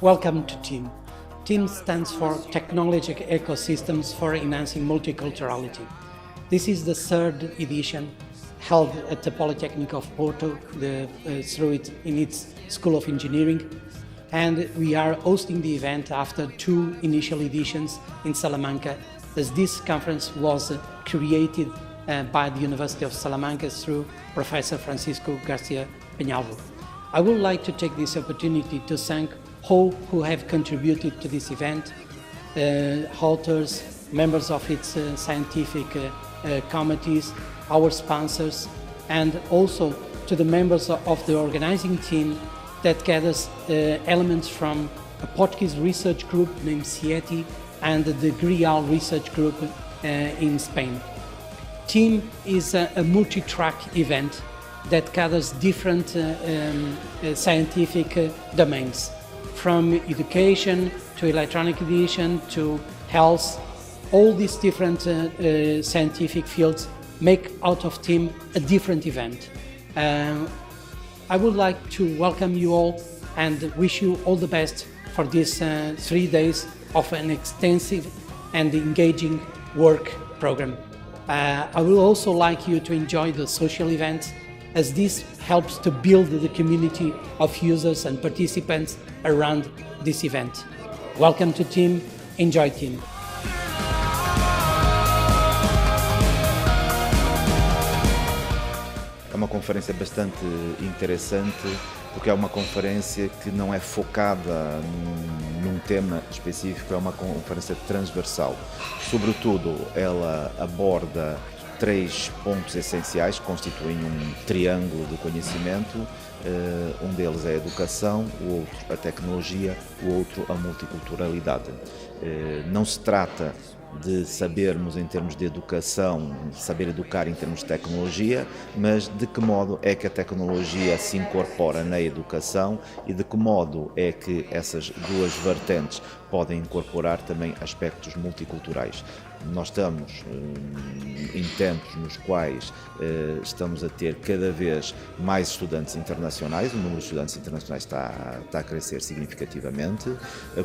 Welcome to TEAM. TEAM stands for Technology Ecosystems for Enhancing Multiculturality. This is the third edition held at the Polytechnic of Porto in its School of Engineering, and we are hosting the event after two initial editions in Salamanca, as this conference was created by the University of Salamanca through Professor Francisco Garcia Peñalvo. I would like to take this opportunity to thank all who have contributed to this event, authors, members of its scientific committees, our sponsors, and also to the members of the organizing team that gathers elements from a Portuguese research group named CIETI and the GRIAL research group in Spain. TEAM is a multi-track event that gathers different scientific domains, from education to electronic edition to health. All these different scientific fields make out of TEAM a different event. I would like to welcome you all and wish you all the best for these 3 days of an extensive and engaging work program. I would also like you to enjoy the social events, as this helps to build the community of users and participants around this event. Welcome to TEAM, enjoy TEAM. É uma conferência bastante interessante, porque é uma conferência que não é focada num tema específico, é uma conferência transversal. Sobretudo, ela aborda 3 pontos essenciais que constituem um triângulo de conhecimento. Um deles é a educação, o outro a tecnologia, o outro a multiculturalidade. Não se trata de sabermos em termos de educação, saber educar em termos de tecnologia, mas de que modo é que a tecnologia se incorpora na educação e de que modo é que essas duas vertentes podem incorporar também aspectos multiculturais. Nós estamos em tempos nos quais estamos a ter cada vez mais estudantes internacionais, o número de estudantes internacionais está a crescer significativamente.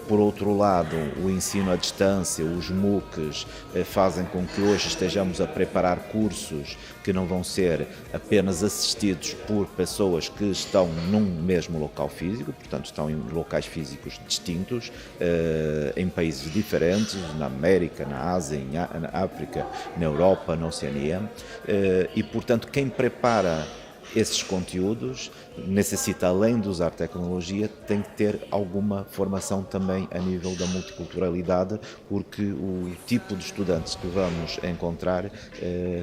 Por outro lado, o ensino à distância, os MOOCs, fazem com que hoje estejamos a preparar cursos que não vão ser apenas assistidos por pessoas que estão num mesmo local físico, portanto estão em locais físicos distintos, em países diferentes, na América, na Ásia, na África, na Europa, na Oceania, e portanto quem prepara esses conteúdos necessita, além de usar tecnologia, tem que ter alguma formação também a nível da multiculturalidade, porque o tipo de estudantes que vamos encontrar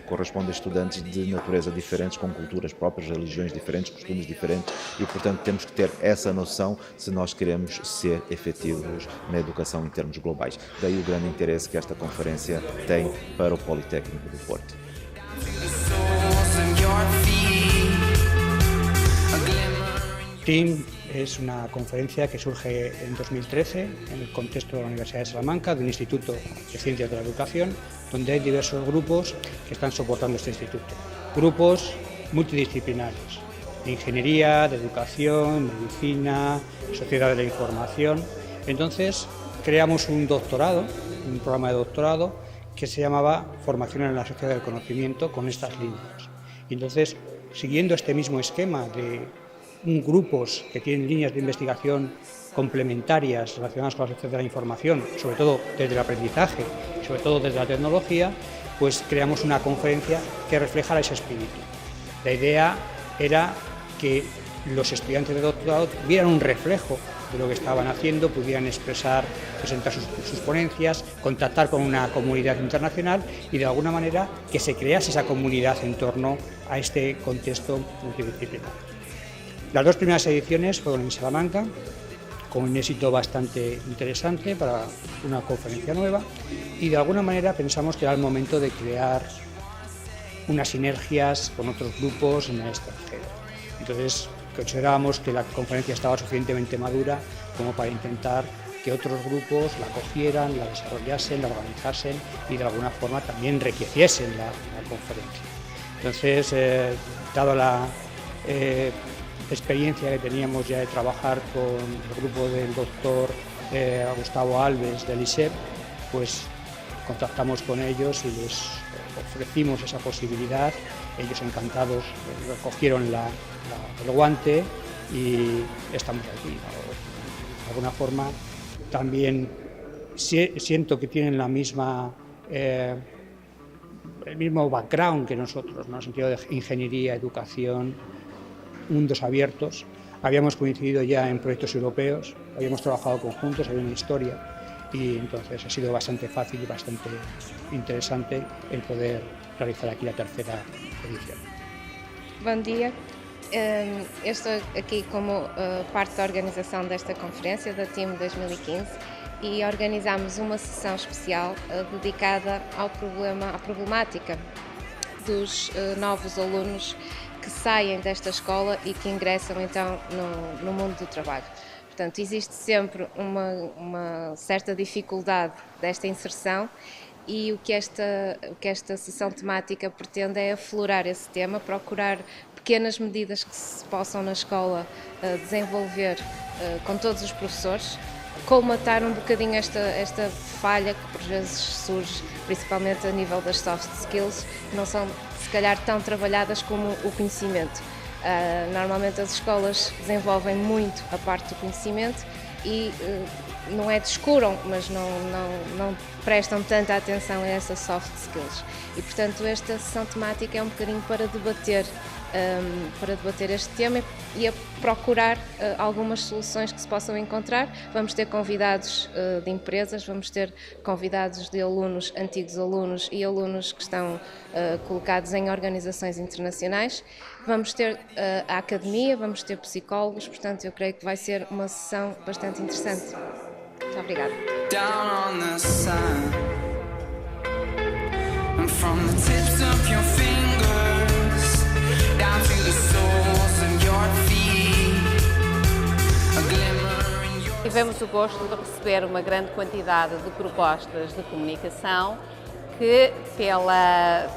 corresponde a estudantes de natureza diferentes, com culturas próprias, religiões diferentes, costumes diferentes, e portanto temos que ter essa noção se nós queremos ser efetivos na educação em termos globais. Daí o grande interesse que esta conferência tem para o Politécnico do Porto. TEAM es una conferencia que surge en 2013 en el contexto de la Universidad de Salamanca, de un Instituto de Ciencias de la Educación, donde hay diversos grupos que están soportando este instituto. Grupos multidisciplinarios, de ingeniería, de educación, medicina, sociedad de la información. Entonces creamos un doctorado, un programa de doctorado que se llamaba Formación en la Sociedad del Conocimiento, con estas líneas. Y entonces, siguiendo este mismo esquema de grupos que tienen líneas de investigación complementarias relacionadas con la sociedad de la información, sobre todo desde el aprendizaje, sobre todo desde la tecnología, pues creamos una conferencia que reflejara ese espíritu. La idea era que los estudiantes de doctorado vieran un reflejo de lo que estaban haciendo, pudieran expresar, presentar sus ponencias, contactar con una comunidad internacional y de alguna manera que se crease esa comunidad en torno a este contexto multidisciplinario. Las 2 primeras ediciones fueron en Salamanca, con un éxito bastante interesante para una conferencia nueva, y de alguna manera pensamos que era el momento de crear unas sinergias con otros grupos en el extranjero. Entonces considerábamos que la conferencia estaba suficientemente madura como para intentar que otros grupos la cogieran, la desarrollasen, la organizasen y de alguna forma también enriqueciesen la conferencia. Entonces, dado la experiencia que teníamos ya de trabajar con el grupo del doctor Gustavo Alves del ISEP, pues contactamos con ellos y les ofrecimos esa posibilidad. Ellos encantados recogieron el guante y estamos aquí. De alguna forma también siento que tienen el mismo background que nosotros, ¿no? En el sentido de ingeniería, educación, mundos abiertos. Habíamos coincidido ya en proyectos europeos, habíamos trabajado conjuntos, había una historia y entonces ha sido bastante fácil y bastante interesante el poder realizar aquí la tercera edición. Bom dia, eu estou aqui como parte da organização desta conferência da TIM 2015 e organizamos uma sessão especial dedicada à problemática dos novos alunos que saem desta escola e que ingressam então no mundo do trabalho. Portanto, existe sempre uma certa dificuldade desta inserção e o que esta sessão temática pretende é aflorar esse tema, procurar pequenas medidas que se possam na escola desenvolver com todos os professores, colmatar um bocadinho esta falha que por vezes surge, principalmente a nível das soft skills, que não são se calhar tão trabalhadas como o conhecimento. Normalmente as escolas desenvolvem muito a parte do conhecimento e não é descuram, mas não prestam tanta atenção a essas soft skills. E portanto esta sessão temática é um bocadinho para debater este tema e a procurar algumas soluções que se possam encontrar. Vamos ter convidados de empresas, vamos ter convidados de alunos, antigos alunos e alunos que estão colocados em organizações internacionais. Vamos ter a academia, vamos ter psicólogos, portanto eu creio que vai ser uma sessão bastante interessante. Muito obrigada. Tivemos o gosto de receber uma grande quantidade de propostas de comunicação que,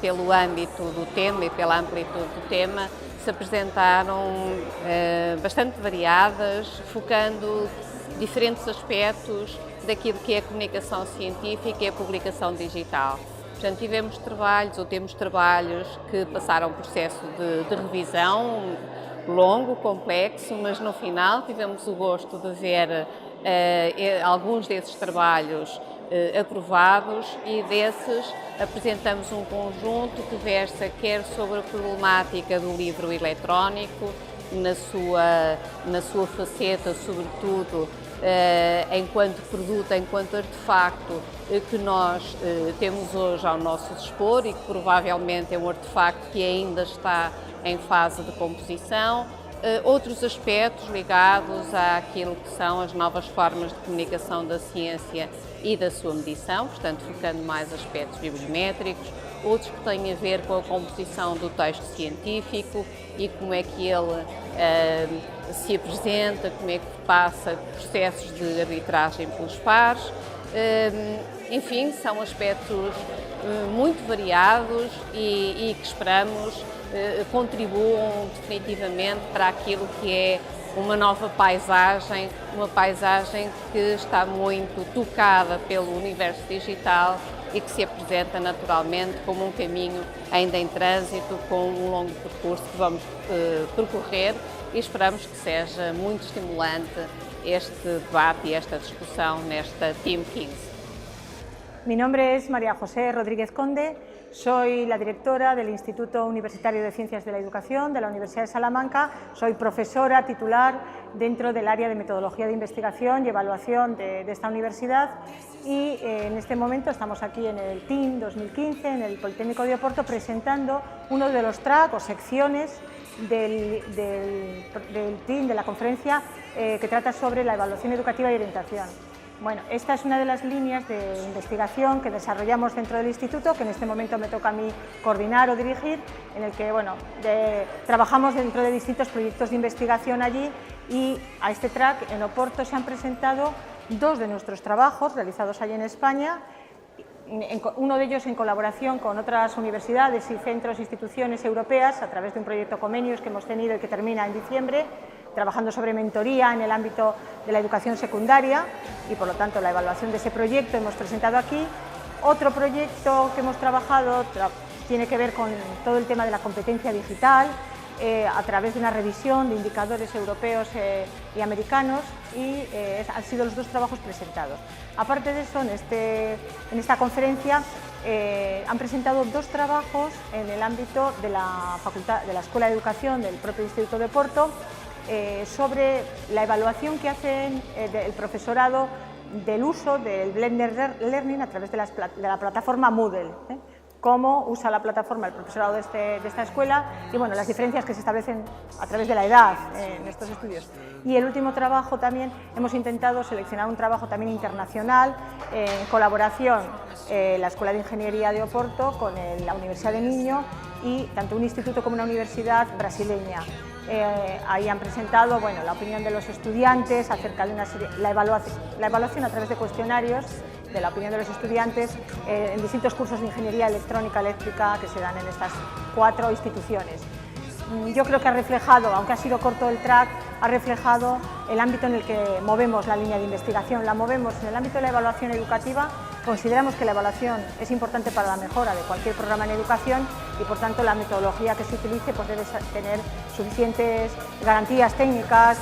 pelo âmbito do tema e pela amplitude do tema, se apresentaram bastante variadas, focando diferentes aspectos daquilo que é a comunicação científica e a publicação digital. Portanto, temos trabalhos que passaram um processo de revisão longo, complexo, mas no final tivemos o gosto de ver alguns desses trabalhos aprovados e desses apresentamos um conjunto que versa quer sobre a problemática do livro eletrónico, na sua faceta, sobretudo, enquanto produto, enquanto artefacto que nós temos hoje ao nosso dispor e que provavelmente é um artefacto que ainda está em fase de composição. Outros aspectos ligados àquilo que são as novas formas de comunicação da ciência e da sua medição, portanto focando mais aspectos bibliométricos, outros que têm a ver com a composição do texto científico e como é que ele se apresenta, como é que passa processos de arbitragem pelos pares. Enfim, são aspectos muito variados e que esperamos contribuam definitivamente para aquilo que é uma nova paisagem, uma paisagem que está muito tocada pelo universo digital e que se apresenta naturalmente como um caminho ainda em trânsito, com um longo percurso que vamos percorrer e esperamos que seja muito estimulante este debate e esta discussão nesta TIM 15. Mi nombre es María José Rodríguez Conde, soy la directora del Instituto Universitario de Ciencias de la Educación de la Universidad de Salamanca, soy profesora titular dentro del área de metodología de investigación y evaluación de esta universidad y en este momento estamos aquí en el TIM 2015, en el Politécnico de Oporto, presentando uno de los tracks o secciones del TIM, de la conferencia que trata sobre la evaluación educativa y orientación. Bueno, esta es una de las líneas de investigación que desarrollamos dentro del instituto, que en este momento me toca a mí coordinar o dirigir, en el que trabajamos dentro de distintos proyectos de investigación allí y a este track en Oporto se han presentado dos de nuestros trabajos realizados allí en España uno de ellos en colaboración con otras universidades y centros e instituciones europeas a través de un proyecto Comenius que hemos tenido y que termina en diciembre, trabajando sobre mentoría en el ámbito de la educación secundaria y, por lo tanto, la evaluación de ese proyecto hemos presentado aquí. Otro proyecto que hemos trabajado tiene que ver con todo el tema de la competencia digital a través de una revisión de indicadores europeos y americanos y han sido los dos trabajos presentados. Aparte de eso, en esta conferencia han presentado dos trabajos en el ámbito de la Escuela de Educación del propio Instituto de Porto sobre la evaluación que hacen el profesorado del uso del Blended Learning a través de la plataforma Moodle. Cómo usa la plataforma el profesorado de esta escuela y bueno, las diferencias que se establecen a través de la edad en estos estudios. Y el último trabajo también, hemos intentado seleccionar un trabajo también internacional en colaboración la Escuela de Ingeniería de Oporto con la Universidad de Minho y tanto un instituto como una universidad brasileña. Ahí han presentado la opinión de los estudiantes acerca de la evaluación a través de cuestionarios de la opinión de los estudiantes en distintos cursos de ingeniería electrónica, eléctrica que se dan en estas 4 instituciones. Yo creo que ha reflejado, aunque ha sido corto el track, ha reflejado el ámbito en el que movemos la línea de investigación. La movemos en el ámbito de la evaluación educativa. Consideramos que la evaluación es importante para la mejora de cualquier programa en educación y, por tanto, la metodología que se utilice debe tener suficientes garantías técnicas,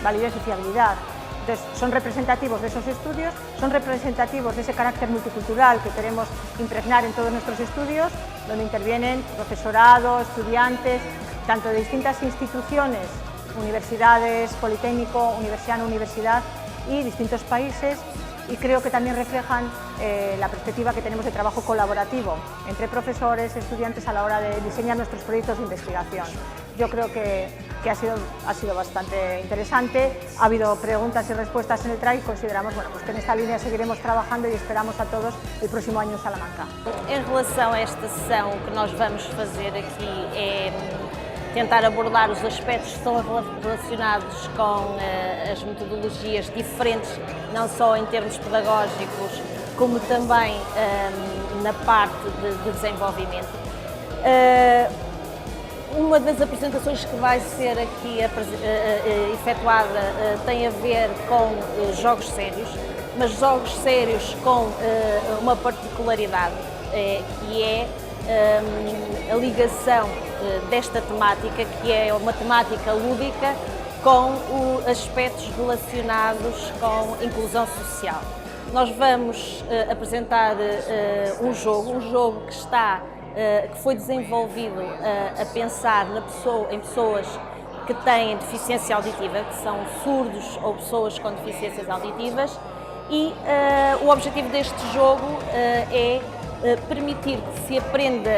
validez y fiabilidad. Entonces, son representativos de esos estudios, son representativos de ese carácter multicultural que queremos impregnar en todos nuestros estudios, donde intervienen profesorado, estudiantes, tanto de distintas instituciones, universidades, Politécnico, universidad y distintos países, y creo que también reflejan la perspectiva que tenemos de trabajo colaborativo entre profesores, estudiantes a la hora de diseñar nuestros proyectos de investigación. Yo creo que ha sido bastante interesante, ha habido preguntas y respuestas en el track y consideramos que en esta línea seguiremos trabajando y esperamos a todos el próximo año en Salamanca. Em relação a esta sessão, o que nós vamos fazer aqui é tentar abordar os aspectos que estão relacionados com as metodologias diferentes, não só em termos pedagógicos, como também na parte de desenvolvimento. Uma das apresentações que vai ser aqui efetuada tem a ver com jogos sérios, mas jogos sérios com uma particularidade, que é a ligação desta temática, que é uma temática lúdica, com aspectos relacionados com inclusão social. Nós vamos apresentar um jogo que foi desenvolvido a pensar em pessoas que têm deficiência auditiva, que são surdos ou pessoas com deficiências auditivas, e o objetivo deste jogo é permitir que se aprenda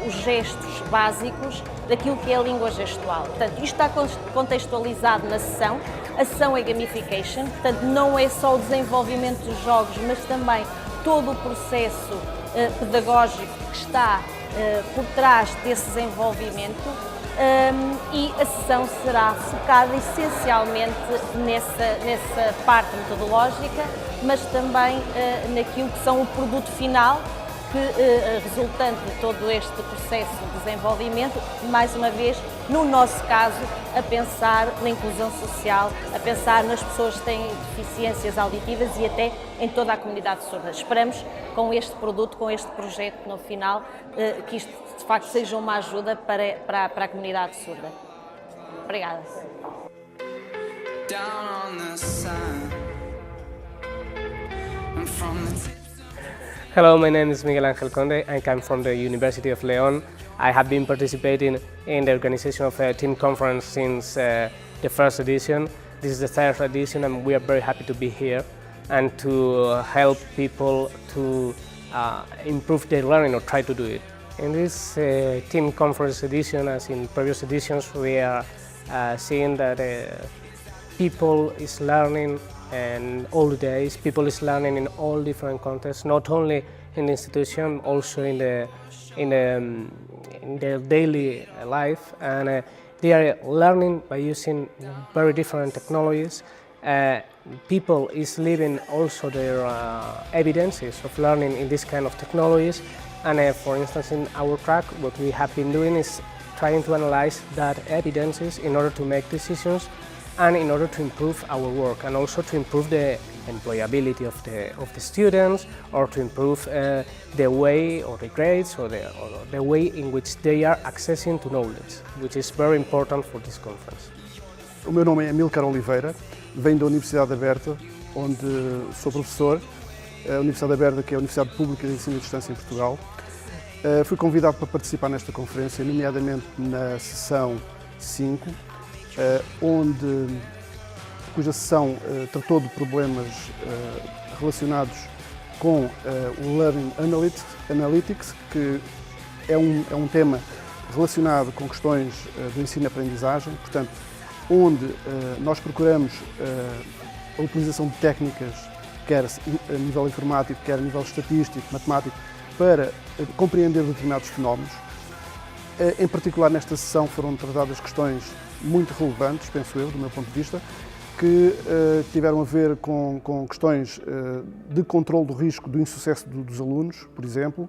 os gestos básicos daquilo que é a língua gestual. Portanto, isto está contextualizado na sessão. A sessão é gamification, portanto não é só o desenvolvimento dos jogos, mas também todo o processo pedagógico que está por trás desse desenvolvimento, e a sessão será focada essencialmente nessa parte metodológica, mas também naquilo que são o produto final, que resultante de todo este processo de desenvolvimento, mais uma vez, no nosso caso, a pensar na inclusão social, a pensar nas pessoas que têm deficiências auditivas e até em toda a comunidade surda. Esperamos, com este produto, com este projeto no final, que isto de facto seja uma ajuda para a comunidade surda. Obrigada. Hello, my name is Miguel Ángel Conde. I come from the University of León. I have been participating in the organization of a team conference since the first edition. This is the third edition and we are very happy to be here and to help people to improve their learning or try to do it. In this team conference edition, as in previous editions, we are seeing that people is learning and all the days, people is learning in all different contexts, not only in the institution, also in their daily life, and they are learning by using very different technologies, people is leaving also their evidences of learning in this kind of technologies. And for instance, in our track, what we have been doing is trying to analyze that evidences in order to make decisions and in order to improve our work, and also to improve the employability of the students, or to improve the way, or the grades, or the way in which they are accessing to knowledge, which is very important for this conference. O meu nome é Amílcar Oliveira, venho da Universidade Aberta, onde sou professor. A Universidade Aberta, que é a Universidade Pública de Ensino à Distância em Portugal. Fui convidado para participar nesta conferência, nomeadamente na sessão 5, cuja sessão tratou de problemas relacionados com o Learning Analytics, que é um tema relacionado com questões do ensino-aprendizagem, portanto, onde nós procuramos a utilização de técnicas, quer a nível informático, quer a nível estatístico, matemático, para compreender determinados fenómenos. Em particular, nesta sessão foram tratadas questões muito relevantes, penso eu, do meu ponto de vista, que tiveram a ver com questões de controle do risco do insucesso dos alunos, por exemplo,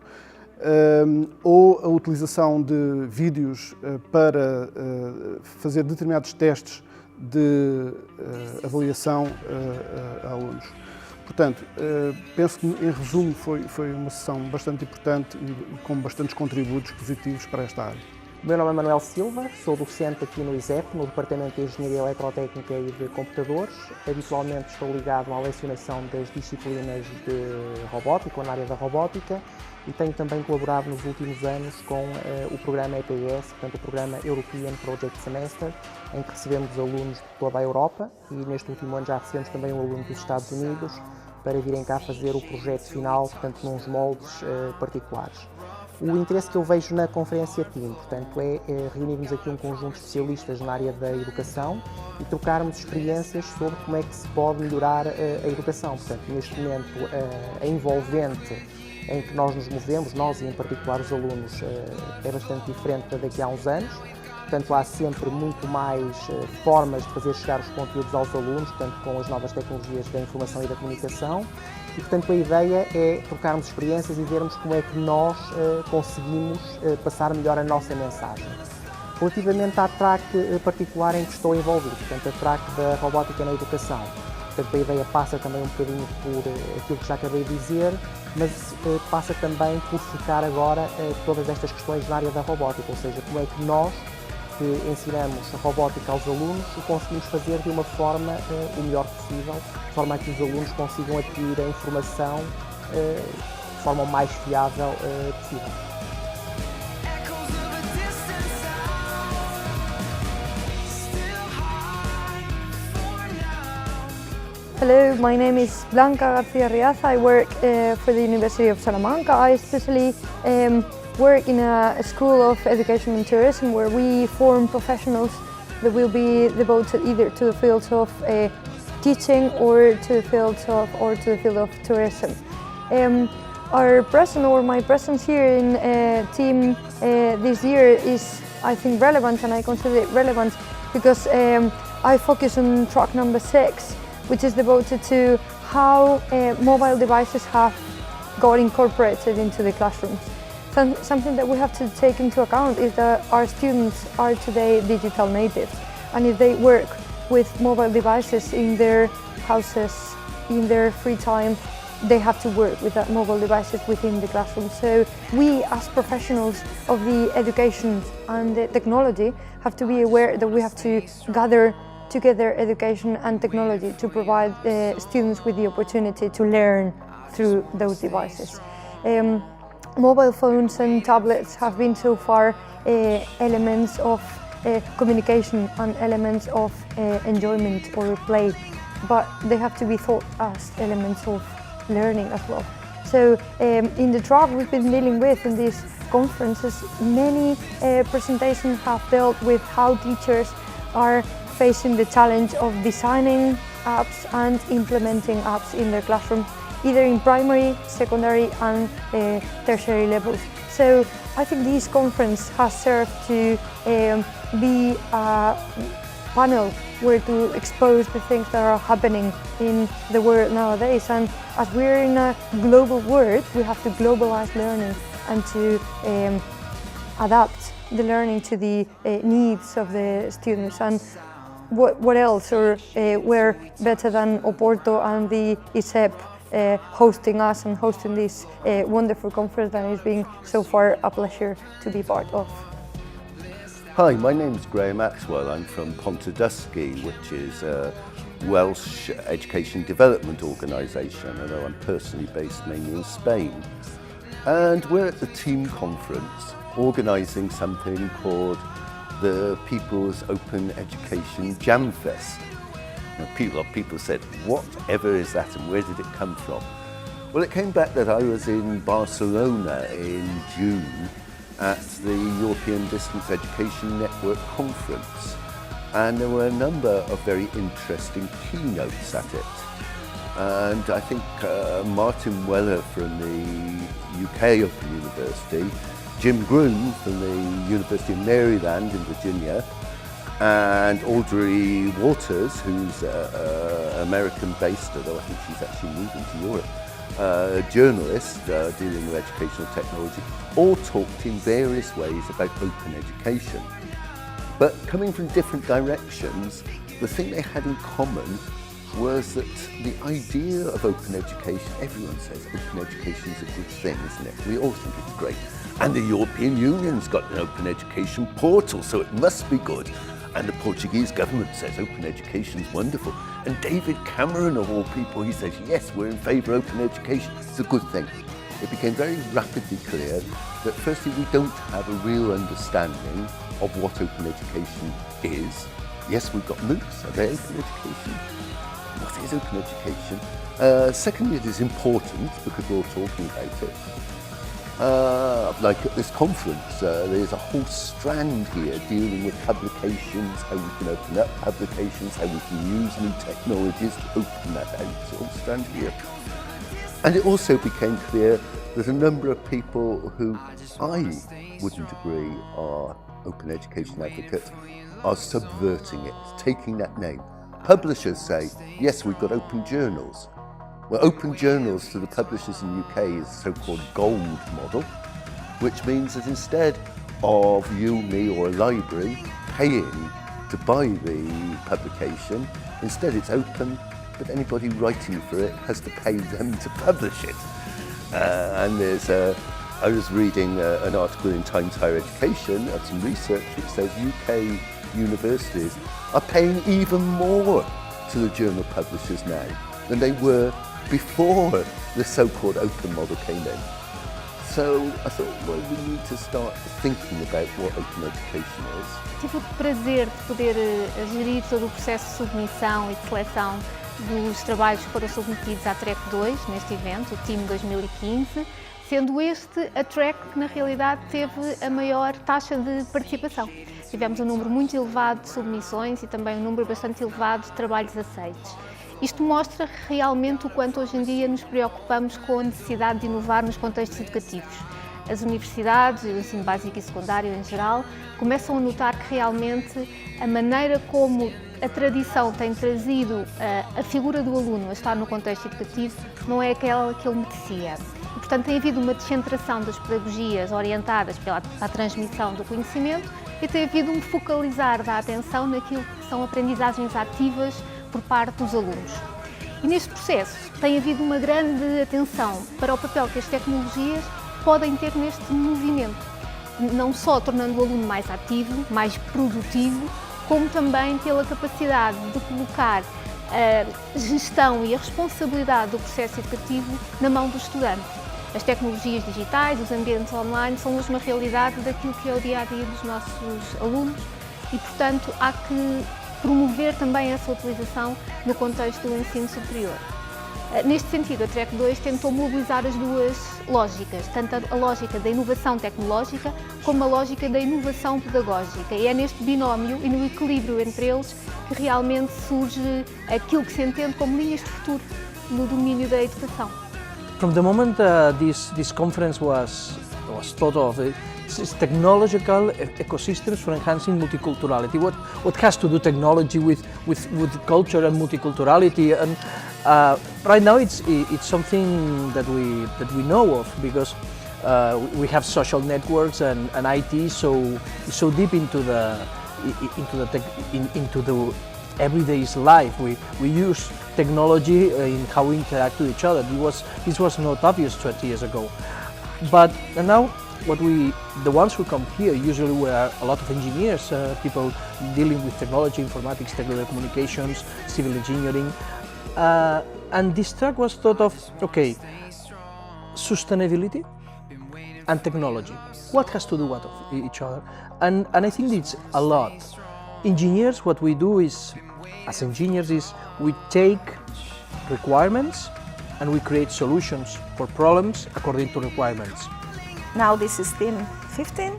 ou a utilização de vídeos para fazer determinados testes de avaliação a alunos. Portanto, penso que, em resumo, foi uma sessão bastante importante e com bastantes contributos positivos para esta área. O meu nome é Manuel Silva, sou docente aqui no ISEP, no Departamento de Engenharia Eletrotécnica e de Computadores. Habitualmente estou ligado à lecionação das disciplinas de robótica, ou na área da robótica, e tenho também colaborado nos últimos anos com o programa EPS, portanto o programa European Project Semester, em que recebemos alunos de toda a Europa, e neste último ano já recebemos também um aluno dos Estados Unidos para virem cá fazer o projeto final, portanto nos moldes particulares. O interesse que eu vejo na conferência TIM, portanto, é reunirmos aqui um conjunto de especialistas na área da educação e trocarmos experiências sobre como é que se pode melhorar a educação. Portanto, neste momento, a envolvente em que nós nos movemos, nós e em particular os alunos, é bastante diferente da daqui a uns anos. Portanto, há sempre muito mais formas de fazer chegar os conteúdos aos alunos, portanto, com as novas tecnologias da informação e da comunicação. E, portanto, a ideia é trocarmos experiências e vermos como é que nós conseguimos passar melhor a nossa mensagem. Relativamente à track particular em que estou envolvido, portanto, a track da robótica na educação, portanto, a ideia passa também um bocadinho por aquilo que já acabei de dizer, mas passa também por focar agora todas estas questões na área da robótica, ou seja, como é que nós, que ensinamos a robótica aos alunos, o conseguimos fazer de uma forma o melhor possível, de forma a que os alunos consigam adquirir a informação de forma o mais fiável possível. Hello, my name is Blanca García Riaza. I work for the University of Salamanca. I especially work in a school of education and tourism where we form professionals that will be devoted either to the fields of teaching or to the fields of tourism. My presence here in TIM this year is, I think, relevant, and I consider it relevant because I focus on track number 6, which is devoted to how mobile devices have got incorporated into the classrooms. Something that we have to take into account is that our students are today digital natives, and if they work with mobile devices in their houses, in their free time, they have to work with that mobile devices within the classroom. So we, as professionals of the education and the technology, have to be aware that we have to gather together education and technology to provide students with the opportunity to learn through those devices. Mobile phones and tablets have been so far elements of communication and elements of enjoyment or play, but they have to be thought as elements of learning as well. So in the track we've been dealing with in these conferences, many presentations have dealt with how teachers are facing the challenge of designing apps and implementing apps in their classroom, either in primary, secondary and tertiary levels. So I think this conference has served to be a panel were to expose the things that are happening in the world nowadays. And as we're in a global world, we have to globalize learning and to adapt the learning to the needs of the students. And what else, or where better than Oporto and the ISEP hosting us and hosting this wonderful conference that is being so far a pleasure to be part of. Hi, my name is Graham Axwell. I'm from Pontedusky, which is a Welsh education development organisation, although I'm personally based mainly in Spain. And we're at the team conference organising something called the People's Open Education Jam Fest. Now, people said, whatever is that and where did it come from? Well, it came back that I was in Barcelona in June at the European Distance Education Network conference, and there were a number of very interesting keynotes at it. And I think Martin Weller from the UK Open University, Jim Groom from the University of Maryland in Virginia, and Audrey Waters, who's American-based, although I think she's actually moving to Europe, a journalist dealing with educational technology, all talked in various ways about open education. But coming from different directions, the thing they had in common was that the idea of open education, everyone says open education is a good thing, isn't it? We all think it's great. And the European Union's got an open education portal, so it must be good. And the Portuguese government says open education is wonderful. And David Cameron, of all people, he says, yes, we're in favour of open education. It's a good thing. It became very rapidly clear that firstly, we don't have a real understanding of what open education is. Yes, we've got MOOCs. Are they open education? What is open education? Secondly, it is important because we're all talking about it. Like at this conference, there's a whole strand here dealing with publications, how we can open up publications, how we can use new technologies to open that out. It's a whole strand here. And it also became clear that a number of people who I wouldn't agree are open education advocates are subverting it, taking that name. Publishers say, yes, we've got open journals. Well, open journals to the publishers in the UK is the so-called gold model, which means that instead of you, me or a library paying to buy the publication, instead it's open, but anybody writing for it has to pay them to publish it. And I was reading an article in Times Higher Education of some research which says UK universities are paying even more to the journal publishers now than they were before the so-called open model came in. So I thought, well, we need to start thinking about what open education is. Tive o prazer de poder gerir todo o processo de submissão e de seleção dos trabalhos que foram submetidos à Track 2 neste evento, o TEAM 2015, sendo este a track que na realidade teve a maior taxa de participação. Tivemos um número muito elevado de submissões e também um número bastante elevado de trabalhos aceitos. Isto mostra realmente o quanto hoje em dia nos preocupamos com a necessidade de inovar nos contextos educativos. As universidades, o ensino básico e secundário em geral, começam a notar que realmente a maneira como a tradição tem trazido a figura do aluno a estar no contexto educativo não é aquela que ele merecia. E, portanto, tem havido uma descentração das pedagogias orientadas para a transmissão do conhecimento e tem havido um focalizar da atenção naquilo que são aprendizagens ativas por parte dos alunos. E neste processo tem havido uma grande atenção para o papel que as tecnologias podem ter neste movimento, não só tornando o aluno mais ativo, mais produtivo, como também pela capacidade de colocar a gestão e a responsabilidade do processo educativo na mão do estudante. As tecnologias digitais, os ambientes online são hoje uma realidade daquilo que é o dia-a-dia dos nossos alunos e, portanto, há que promover também essa utilização no contexto do ensino superior. Neste sentido, a Track 2 tentou mobilizar as duas lógicas, tanto a lógica da inovação tecnológica como a lógica da inovação pedagógica. E é neste binómio e no equilíbrio entre eles que realmente surge aquilo que se entende como linhas de futuro no domínio da educação. From the moment this conference was thought of, It's technological ecosystems for enhancing multiculturality. What has to do technology with culture and multiculturality? And right now it's something that we know of, because we have social networks and IT so deep into the everyday life. We use technology in how we interact with each other. This was not obvious 20 years ago. But now, the ones who come here usually were a lot of engineers, people dealing with technology, informatics, telecommunications, civil engineering. And this track was thought of, okay, sustainability and technology. What has to do with each other? And I think it's a lot. Engineers, what we do is, as engineers, is we take requirements and we create solutions for problems according to requirements. Now this is Team 15.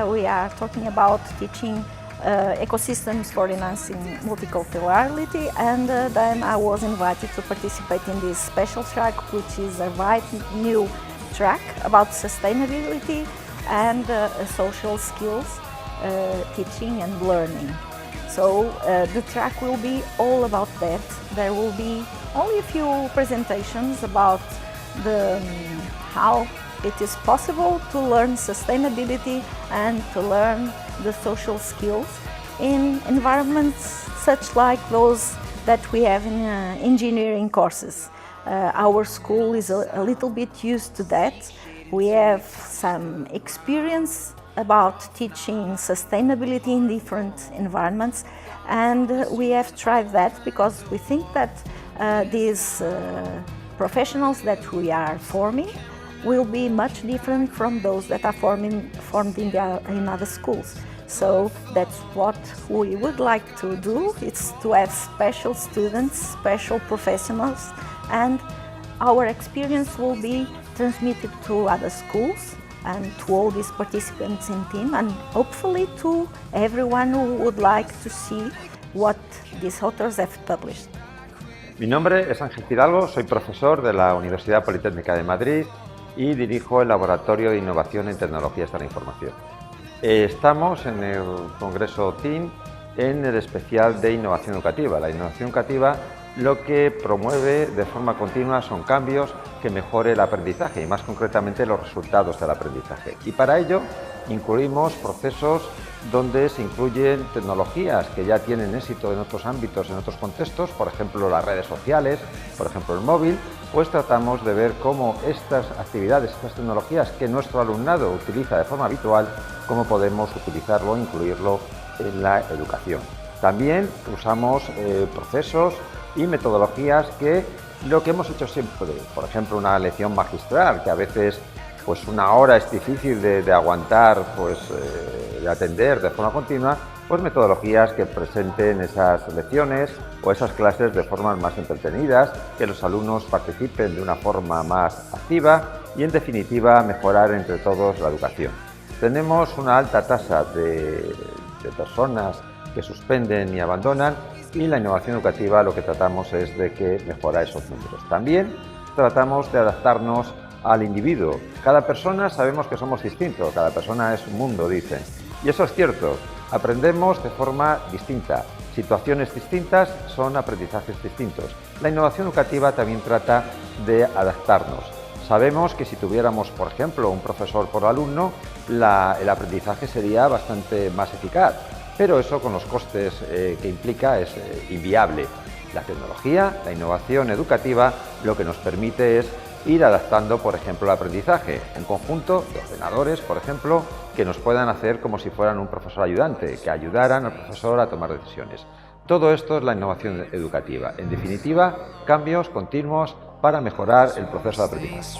We are talking about teaching ecosystems for enhancing multiculturality, and then I was invited to participate in this special track, which is a right new track about sustainability and social skills, teaching and learning. So the track will be all about that. There will be only a few presentations about how it is possible to learn sustainability and to learn the social skills in environments such like those that we have in engineering courses. Our school is a little bit used to that. We have some experience about teaching sustainability in different environments, and we have tried that because we think that these professionals that we are forming will be much different from those that are formed in other schools. So that's what we would like to do. It's to have special students, special professionals, and our experience will be transmitted to other schools and to all these participants in team, and hopefully to everyone who would like to see what these authors have published. Mi nombre es Ángel Fidalgo, soy profesor de la Universidad Politécnica de Madrid y dirijo el Laboratorio de Innovación en Tecnologías de la Información. Estamos en el Congreso TEAM en el especial de innovación educativa. La innovación educativa lo que promueve de forma continua son cambios que mejore el aprendizaje y más concretamente los resultados del aprendizaje. Y para ello incluimos procesos donde se incluyen tecnologías que ya tienen éxito en otros ámbitos, en otros contextos, por ejemplo las redes sociales, por ejemplo el móvil, pues tratamos de ver cómo estas actividades, estas tecnologías que nuestro alumnado utiliza de forma habitual, cómo podemos utilizarlo, incluirlo en la educación. También usamos procesos y metodologías que lo que hemos hecho siempre, por ejemplo una lección magistral, que a veces pues una hora es difícil de aguantar, pues de atender de forma continua, pues metodologías que presenten esas lecciones o esas clases de formas más entretenidas, que los alumnos participen de una forma más activa y en definitiva mejorar entre todos la educación. Tenemos una alta tasa de personas que suspenden y abandonan, y la innovación educativa lo que tratamos es de que mejora esos números. También tratamos de adaptarnos al individuo. Cada persona sabemos que somos distintos, cada persona es un mundo, dicen. Y eso es cierto, aprendemos de forma distinta, situaciones distintas son aprendizajes distintos. La innovación educativa también trata de adaptarnos. Sabemos que si tuviéramos, por ejemplo, un profesor por alumno, el aprendizaje sería bastante más eficaz. Pero eso con los costes que implica es inviable. La tecnología, la innovación educativa, lo que nos permite es ir adaptando, por ejemplo, el aprendizaje. Un conjunto de ordenadores, por ejemplo, que nos puedan hacer como si fueran un profesor ayudante, que ayudaran al profesor a tomar decisiones. Todo esto es la innovación educativa. En definitiva, cambios continuos para mejorar el proceso de aprendizaje.